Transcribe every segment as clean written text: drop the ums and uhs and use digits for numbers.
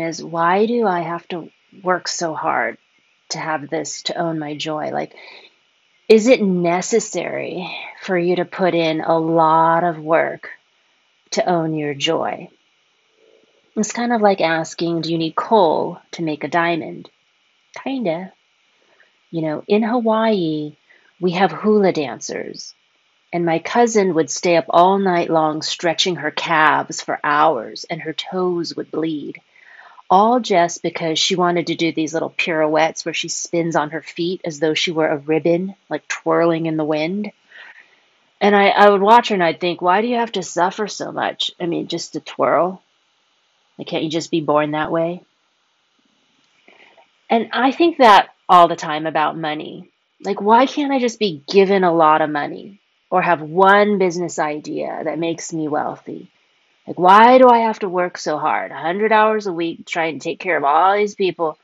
is, why do I have to work so hard to have this, to own my joy? Like, is it necessary for you to put in a lot of work to own your joy? It's kind of like asking, do you need coal to make a diamond? Kinda. In Hawaii, we have hula dancers, and my cousin would stay up all night long stretching her calves for hours, and her toes would bleed, all just because she wanted to do these little pirouettes where she spins on her feet as though she were a ribbon, like twirling in the wind. And I would watch her and I'd think, why do you have to suffer so much? I mean, just to twirl? Like, can't you just be born that way? And I think that all the time about money. Like, why can't I just be given a lot of money or have one business idea that makes me wealthy? Like, why do I have to work so hard, 100 hours a week, trying to take care of all these people?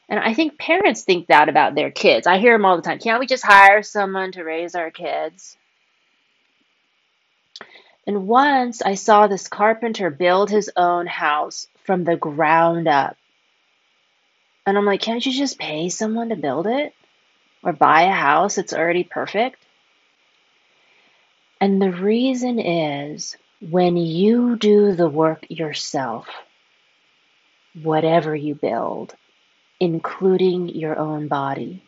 And I think parents think that about their kids. I hear them all the time. Can't we just hire someone to raise our kids? And once I saw this carpenter build his own house from the ground up. And I'm like, can't you just pay someone to build it? Or buy a house that's already perfect? And the reason is, when you do the work yourself, whatever you build, including your own body,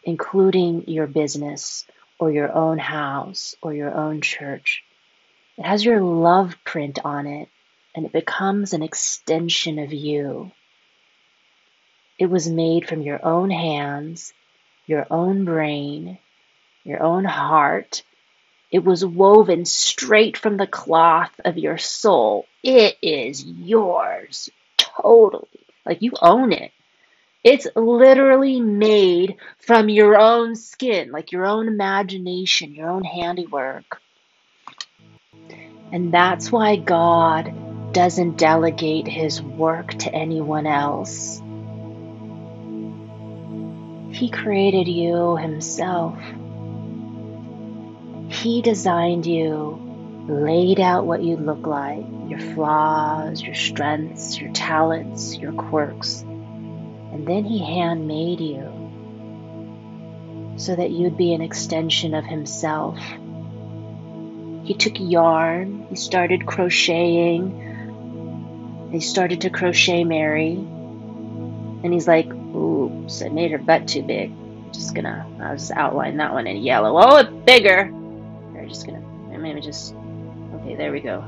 including your business or your own house or your own church, it has your love print on it, and it becomes an extension of you. It was made from your own hands, your own brain, your own heart. It was woven straight from the cloth of your soul. It is yours, totally. Like, you own it. It's literally made from your own skin, like your own imagination, your own handiwork. And that's why God doesn't delegate his work to anyone else. He created you himself. He designed you, laid out what you look like, your flaws, your strengths, your talents, your quirks. And then he handmade you so that you'd be an extension of himself. He took yarn, he started crocheting, he started to crochet Mary, and he's like, oops, I made her butt too big. I'll just outline that one in yellow. Oh, it's bigger. Okay, there we go.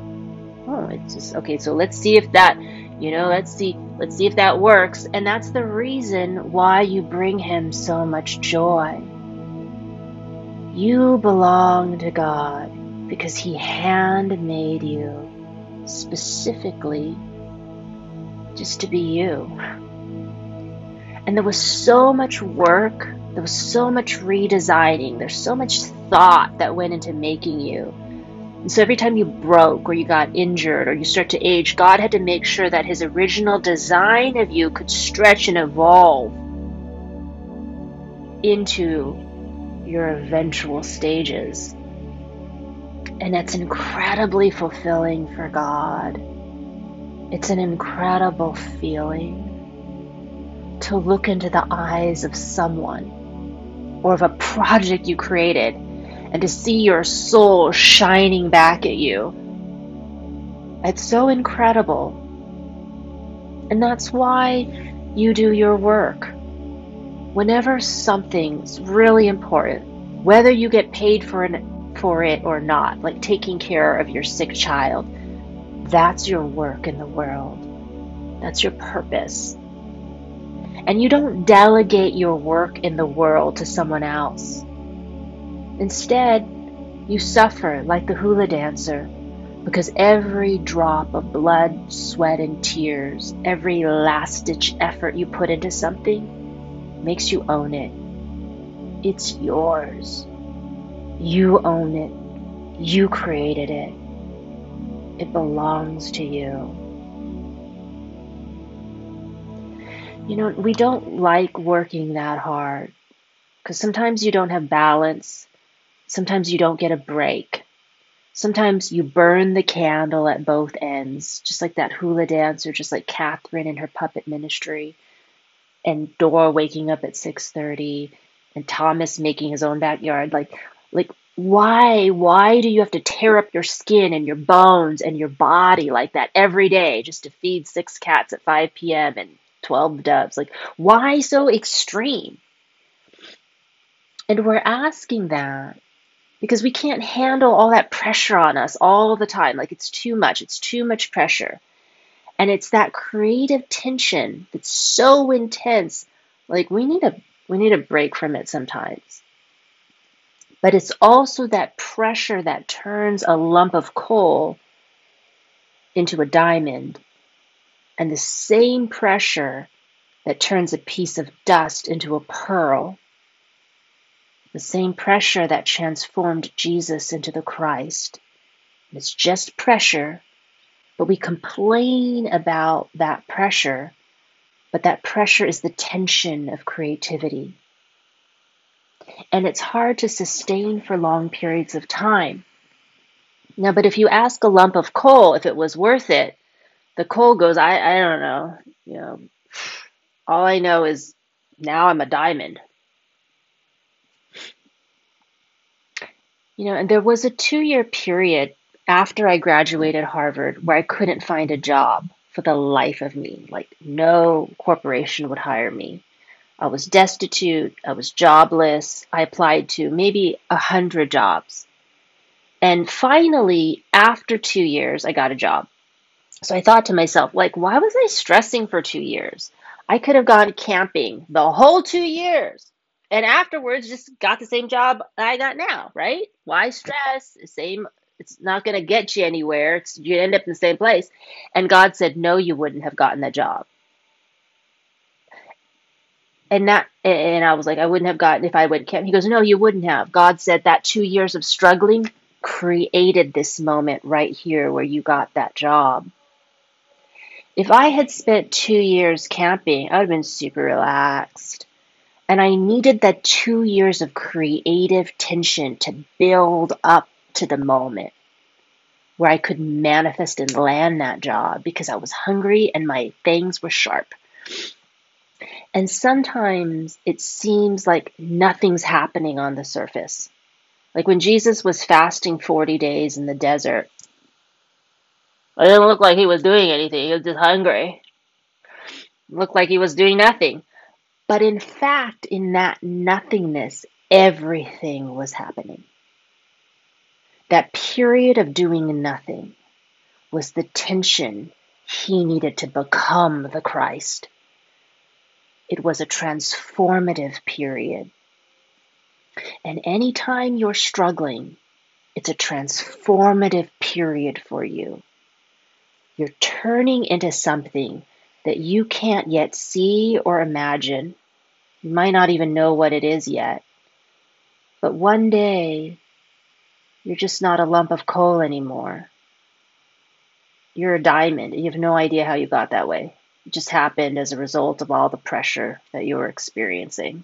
Oh, it's just, okay, so let's see if that, let's see if that works. And that's the reason why you bring him so much joy. You belong to God because he handmade you specifically just to be you. And there was so much work, there was so much redesigning, there's so much thought that went into making you. And so every time you broke or you got injured or you start to age, God had to make sure that his original design of you could stretch and evolve into your eventual stages. And that's incredibly fulfilling for God. It's an incredible feeling to look into the eyes of someone or of a project you created and to see your soul shining back at you. It's so incredible. And that's why you do your work. Whenever something's really important, whether you get paid for it or not, like taking care of your sick child, that's your work in the world. That's your purpose. And you don't delegate your work in the world to someone else. Instead, you suffer like the hula dancer, because every drop of blood, sweat, and tears, every last-ditch effort you put into something makes you own it. It's yours. You own it. You created it. It belongs to you. We don't like working that hard because sometimes you don't have balance. Sometimes you don't get a break. Sometimes you burn the candle at both ends, just like that hula dancer, just like Catherine in her puppet ministry, and Dora waking up at 6:30, and Thomas making his own backyard. Like why do you have to tear up your skin and your bones and your body like that every day just to feed 6 cats at 5 p.m. and 12 doves? Like, why so extreme? And we're asking that because we can't handle all that pressure on us all the time. Like, it's too much. It's too much pressure. And it's that creative tension that's so intense. Like, we need a break from it sometimes. But it's also that pressure that turns a lump of coal into a diamond, and the same pressure that turns a piece of dust into a pearl. The same pressure that transformed Jesus into the Christ. It's just pressure, but we complain about that pressure, but that pressure is the tension of creativity. And it's hard to sustain for long periods of time. Now, but if you ask a lump of coal if it was worth it, the coal goes, I don't know, you know, all I know is now I'm a diamond. And there was a 2-year period after I graduated Harvard where I couldn't find a job for the life of me. Like, no corporation would hire me. I was destitute. I was jobless. I applied to maybe 100 jobs. And finally, after 2 years, I got a job. So I thought to myself, like, why was I stressing for 2 years? I could have gone camping the whole 2 years and afterwards just got the same job I got now, right? Why stress? Same, it's not going to get you anywhere. You end up in the same place. And God said, no, you wouldn't have gotten that job. And I was like, I wouldn't have gotten if I went camping. He goes, no, you wouldn't have. God said that 2 years of struggling created this moment right here where you got that job. If I had spent 2 years camping, I would have been super relaxed. And I needed that 2 years of creative tension to build up to the moment where I could manifest and land that job because I was hungry and my fangs were sharp. And sometimes it seems like nothing's happening on the surface. Like when Jesus was fasting 40 days in the desert, it didn't look like he was doing anything. He was just hungry. It looked like he was doing nothing. But in fact, in that nothingness, everything was happening. That period of doing nothing was the tension he needed to become the Christ. It was a transformative period. And anytime you're struggling, it's a transformative period for you. You're turning into something that you can't yet see or imagine. You might not even know what it is yet. But one day, you're just not a lump of coal anymore. You're a diamond. You have no idea how you got that way. It just happened as a result of all the pressure that you were experiencing.